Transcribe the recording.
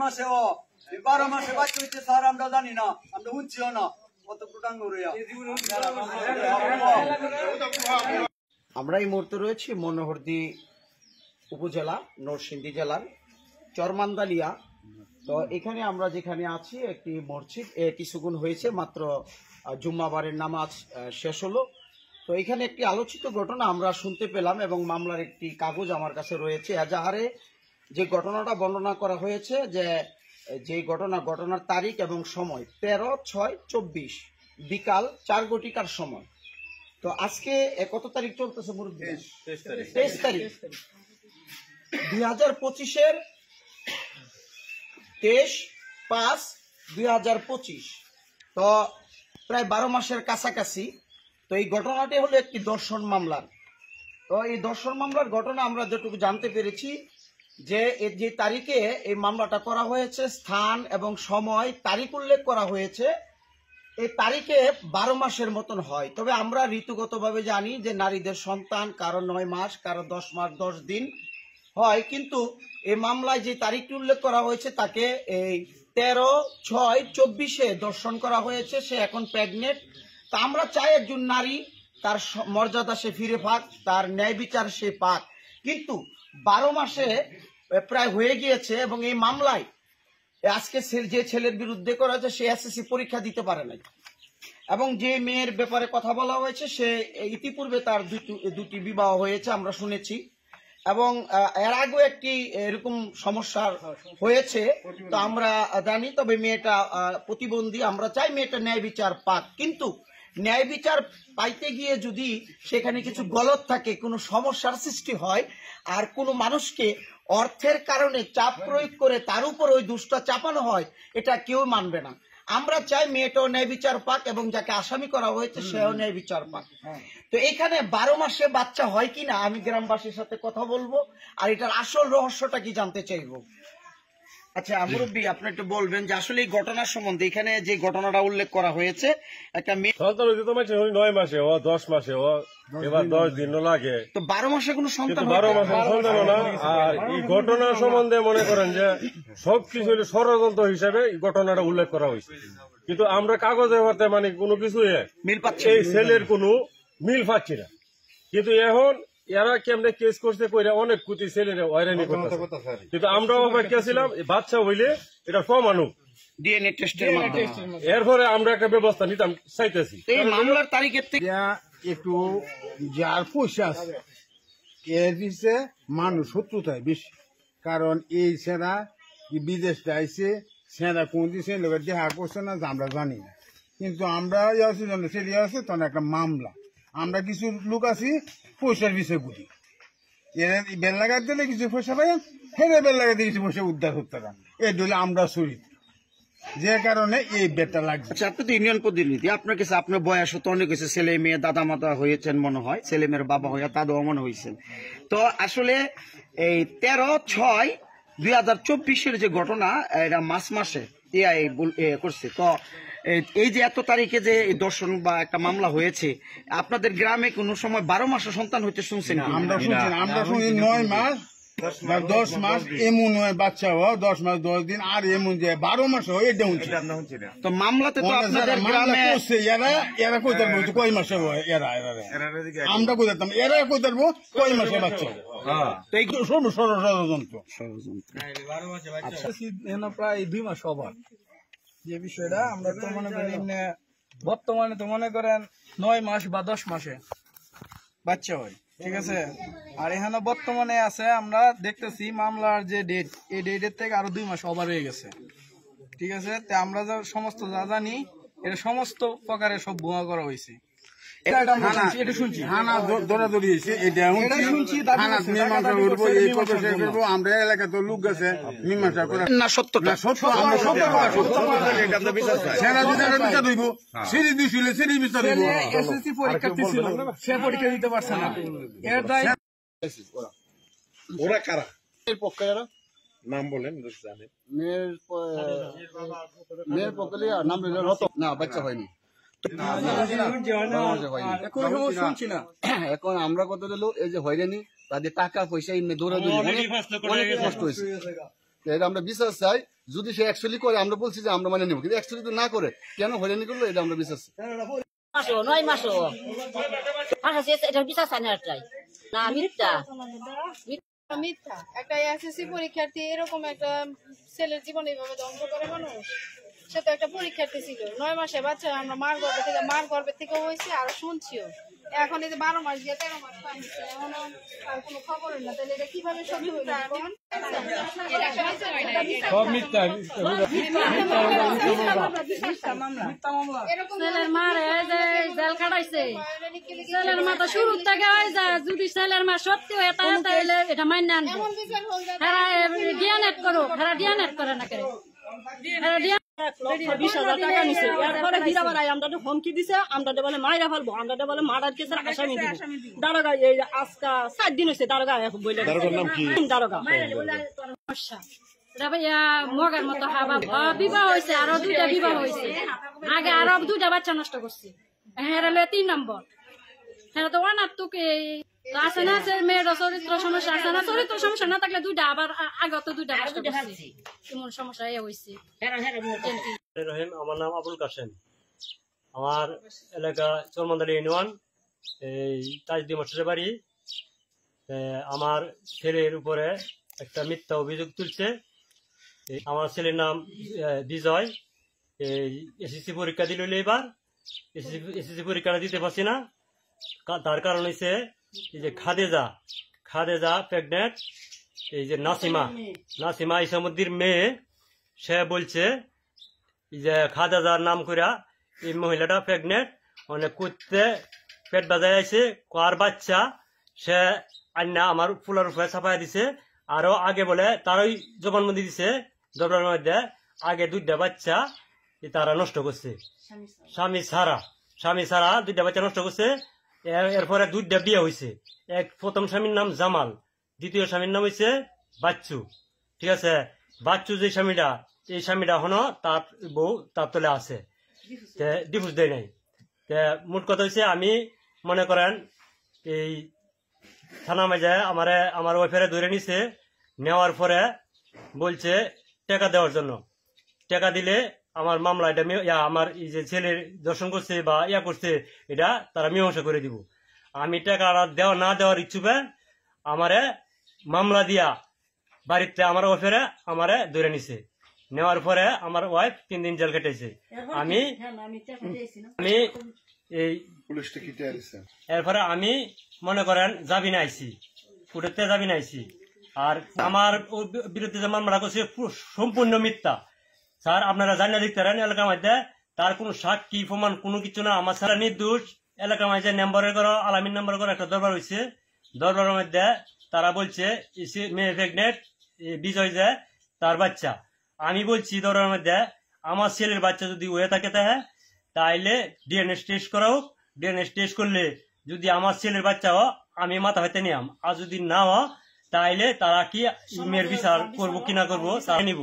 মাসে 12 মাসে বাচ্চা হচ্ছে স্যার, আমরা জানি না, আমরা বুঝছিও না কত কুটাঙ্গ। আমরা এই মুহূর্তে রয়েছি মনোহরদী উপজেলা নরসিংদী জেলার চরমান্দালিয়া। তো এখানে আমরা যেখানে আছি একটি মসজিদ কিছুক্ষণ হয়েছে মাত্র জুম্মাবারের নামাজ শেষ হলো। তো এখানে একটি আলোচিত ঘটনা আমরা শুনতে পেলাম এবং মামলার একটি কাগজ আমার কাছে রয়েছে। এজাহারে যে ঘটনাটা বর্ণনা করা হয়েছে যে ঘটনার তারিখ এবং সময় 13/6/24 বিকাল 4 ঘটিকার সময়। তো আজকে কত তারিখ চলতেছে মুরব্বী? 23 তারিখ 2025-এর 23/5/2025। তো প্রায় 12 মাসের কাছাকাছি। তো এই ঘটনাটি হলো একটি দর্শন মামলার। তো এই দর্শন মামলার ঘটনা আমরা যেটুকু জানতে পেরেছি যে তারিখে এই মামলাটা করা হয়েছে, স্থান এবং সময় তারিখ উল্লেখ করা হয়েছে, এই তারিখে 12 মাসের মতন হয়। তবে আমরা ঋতুগতভাবে জানি যে নারীদের সন্তান কারো 9 মাস, কারো 10 মাস 10 দিন হয়, কিন্তু এই মামলায় যে তারিখটি উল্লেখ করা হয়েছে তাকে এই 13/6/24-এ দর্শন করা হয়েছে। সে এখন প্রেগনেন্ট। তা আমরা চাই একজন নারী তার মর্যাদা সে ফিরে পাক, তার ন্যায় বিচার সে পাক, কিন্তু 12 মাসে প্রায় হয়ে গিয়েছে এবং এই মামলায় আজকে যে ছেলের বিরুদ্ধে করা হয়েছে সে এসএসসি পরীক্ষা দিতে পারে নাই এবং যে মেয়ের ব্যাপারে কথা বলা হয়েছে সে ইতিপূর্বে তার দুটি বিবাহ হয়েছে আমরা শুনেছি এবং এর আগেও একটি এরকম সমস্যা হয়েছে। তো আমরা জানি, তবে মেয়েটা প্রতিবন্ধী। আমরা চাই মেয়েটা ন্যায় বিচার পাক, কিন্তু ন্যায় বিচার পাইতে গিয়ে যদি সেখানে কিছু গলত থাকে, কোনো সমস্যার সৃষ্টি হয় আর কোনো মানুষকে অর্থের কারণে চাপ প্রয়োগ করে তার উপর ওই দুষ্টা চাপানো হয়, এটা কেউ মানবে না। আমরা চাই মেয়েটাও ন্যায় বিচার পাক এবং যাকে আসামি করা হয়েছে সেও ন্যায় বিচার পাক। তো এখানে 12 মাসে বাচ্চা হয় কিনা আমি গ্রামবাসীর সাথে কথা বলবো আর এটার আসল রহস্যটা কি জানতে চাইবো। আচ্ছা মুরব্বী, আপনি একটু বলবেন যে আসলে এই ঘটনার সম্বন্ধে এখানে যে ঘটনাটা উল্লেখ করা হয়েছে, একটা মেয়ে 9 মাসে ও 10 মাসে ও এবার 10 দিন লাগে, তো 12 মাসে কোনো সন্তান 12 মাসে সন্তান না। আর এই ঘটনার সম্বন্ধে মনে করেন যে সবকিছু ষড়যন্ত্র হিসেবে এই ঘটনাটা উল্লেখ করা হয়েছে, কিন্তু আমরা কাগজে করতে মানে কোনো কিছু মিল পাচ্ছি, এই ছেলের কোনো মিল পাচ্ছি না। কিন্তু এখন এরা কেমনে কেস করছে কইরা অনেক কুতি ছেলেরা হয়রানি করতেছে, কিন্তু আমরাও অপেক্ষা ছিলাম বাচ্চা হইলে এটা প্রমাণুক ডিএনএ টেস্টের মাধ্যমে। এরপরে আমরা একটা ব্যবস্থা নিতাম চাইতেছি। এই মামলার তারিখের থেকে একটু যার পয়সা আছে এর পিছিয়ে মানুষ শত্রুতায় বেশি, কারণ এই সেরা বিদেশ যাইছে, সেরা কোন দিছে লোকের দেখা করছে না আমরা জানি না, কিন্তু আমরা সেটি আছে তখন একটা মামলা, আমরা কিছু লোক আছি পয়সার বিষয় বুঝি, এর বেল লাগাতে দিলে কিছু পয়সা পাই, হেরে বেল লাগাতে কিছু পয়সা উদ্ধার করতে পারেন, এই দিলে আমরা চরিত্র, যে কারণে এই বেটা লাগছে। আচ্ছা, আপনি তো ইউনিয়ন প্রতিনিধি, আপনার কাছে আপনার বয়স তো অনেক হয়েছে, ছেলে মেয়ে দাদা মাতা হয়েছেন মনে হয়, ছেলে মেয়ের বাবা হয়ে দাদাও মনে হয়েছেন। তো আসলে এই 13/6/2024-এর যে ঘটনা, এটা মার্চ মাসে এআই করছে। তো এই যে এত তারিখে যে দর্শন বা একটা মামলা হয়েছে, আপনাদের গ্রামে কোনো সময় 12 মাসে সন্তান হইতে শুনছেন? আমরা শুনি 9 মাস 10 মাস এমন হয় বাচ্চা হয়, 10 মাস 10 দিন, আর এমন যে 12 মাস হয় এটা হচ্ছে। তো মামলাতে তো আপনাদের গ্রামে এরা কই পারবো কয় মাসে হয়, আমরা কই পারতাম, এরা কই পারবো কয় মাসে বাচ্চা হয়। তো এই ষড়যন্ত্র প্রায় 2 মাস হবার যে বিষয়টা আমরা তো মনে করি বর্তমানে তো মনে করেন 9 মাস বা 10 মাসে বাচ্চা হয়, ঠিক আছে। আর এখানে বর্তমানে আছে আমরা দেখতেছি মামলার যে ডেট, এই ডেটের থেকে আরো 2 মাস ওভার হয়ে গেছে, ঠিক আছে। তো আমরা সমস্ত যা জানি এটা সমস্ত প্রকারের সব ভুয়া করা হয়েছে। আমরা এলাকা তো লোক গেছে মীমাংসা করে না, সত্য পরীক্ষার্থী ছিল, সে পরীক্ষা দিতে পারছে না। ওরা কারা পক্ষে নাম বলেন? মেয়ের পক্ষে নাম না বাচ্চা হয়নি। কোনো সময় শুনছি না। এখন আমরা কত দিল এই যে হয়রানি তাদের টাকা পয়সা এমনি দৌড়াদৌড়ি অনেক কষ্ট হয়েছে। এটা আমরা বিশ্বাস চাই, যদি সে অ্যাকচুয়ালি করে আমরা বলছি যে আমরা মানে নেব, কিন্তু অ্যাকচুয়ালি তো না করে কেন হয়রানি করলো এটা আমরা বিশ্বাস চাই। 9 মাসও এটা বিশ্বাস চাই না, না মিথ্যা মিথ্যা। একটা এসএসসি পরীক্ষার্থী এরকম একটা ছেলের জীবন এইভাবে ধ্বংস করে মানুষ? সে তো একটা পরীক্ষার্থী ছিল, 9 মাসে বাচ্চা, আমরা মার গর্ভে থেকে হয়েছে, আর শুনছিও। এখন এই যে 12 মাস দিয়ে 13 মাস পাইছে, এখন আর কোনো খবর না। তাহলে এটা কিভাবে সত্যি হইল? ছেলের মারে যে জেল খাটাইছে, ছেলের মাথা শুরু থেকে হয়ে যায়। যদি ছেলের মা সত্যি হয়ে তাহলে এটা মান্য আনবো। হেরা ডিএনএ করো, হেরা ডিএনএ করে না করে, হেরা 20,000 টাকা নিছে। এরপরে ভিড়াবার আমরা হুমকি দিছে, আমরা বলে মাইরা ফেলবো, আমরা বলে মার্ডার কেসের আসামি দিব। দারোগা এই আজকা 7 দিন হয়েছে দারোগা বলে। দারোগার নাম কি? দারোগা মগের মতো হাবা বিবাহ হয়েছে, আরো 2টা বিবাহ হয়েছে। আগে আরো 2টা বাচ্চা নষ্ট করছে। হেরা 3 নম্বর। হেরা তো অনাত্মক আছে না, মেয়ের চরিত্র সমস্যা আছে না। চরিত্র সমস্যা না থাকলে 2টা, আবার আগে তো 2টা এমন সমস্যা হয়েছে। আমার নাম আবুল কাসেম। আমার এলাকা চরমন্দারি ইউনিয়ন, এই তাজদি মশারের বাড়ি। আমার ছেলের উপরে একটা মিথ্যা অভিযোগ তুলছে। আমার ছেলের নাম বিজয়। এই এসএসসি পরীক্ষা দিল এবার, এসএসসি পরীক্ষাটা দিতে পারছি না। তার কারণ হচ্ছে এই যে খাদেজা প্রেগনেন্ট। এই যে নাসিমা ইসামুদ্দির মেয়ে, সে বলছে যে খাদেজার নাম করিয়া এই মহিলাটা প্রেগনেন্ট, অনেক করতে পেট বাজায় আছে, কার বাচ্চা সে আন্না আমার ফুলার উপরে ছাপাই দিছে। আরো আগে বলে তারই জবানবন্দি দিছে, জবানের মধ্যে আগে 2টা বাচ্চা তারা নষ্ট করছে, স্বামী ছাড়া 2টা বাচ্চা নষ্ট করছে। এরপরে 2টা বিয়ে হয়েছে। প্রথম স্বামীর নাম জামাল, দ্বিতীয় স্বামীর নাম হয়েছে বাচ্চু। ঠিক আছে, বাচ্চু যে স্বামীটা, এই স্বামীটা এখনো তার বউ তার তলে আছে, ডিভোর্স দেয় নাই। মোট কথা হয়েছে, আমি মনে করেন এই থানা মাঝে আমার ওয়াইফারে ধরে নিছে। নেওয়ার পরে বলছে টাকা দেওয়ার জন্য, টাকা দিলে আমার মামলা এটা আমার এই যে ছেলের দর্শন করছে বা করছে এটা তারা মীমাংসা করে দিব। আমি টাকা না দেওয়ার ইচ্ছুকে আমারে মামলা দিয়া বাড়িতে আমার ওয়াইফারে আমারে ধরে নিছে। নেওয়ার পরে আমার ওয়াইফ 3 দিন জেল কেটেছে। আমি এই এরপরে আমি মনে করেন জামিনে আইছি, কোর্টেতে জামিনে আইছি। আর আমার বিরুদ্ধে যে মামলা করছে সম্পূর্ণ মিথ্যা। স্যার আপনারা জানিয়ে দেখতে পারেন, এলাকার মধ্যে তার কোনো সাক্ষী প্রমাণ কোনো কিছু না। আমার সারা নির্দোষ। এলাকার মাঝে নাম্বারের করো, আলামিন নাম্বার করো একটা দরবার হয়েছে। দরবারের মধ্যে তারা বলছে মেয়ে প্রেগনেন্ট, বিজয় যে তার বাচ্চা। আমি বলছি দরবারের মধ্যে আমার ছেলের বাচ্চা যদি হয়ে থাকে তাইলে ডিএনএ টেস্ট করাও। ডিএনএ টেস্ট করলে যদি আমার ছেলের বাচ্চা হয় আমি মাথা হইতে নিয়াম, আর যদি না হয় তাইলে তারা কি মেয়ের বিচার করবো কি না করবো তা নিব।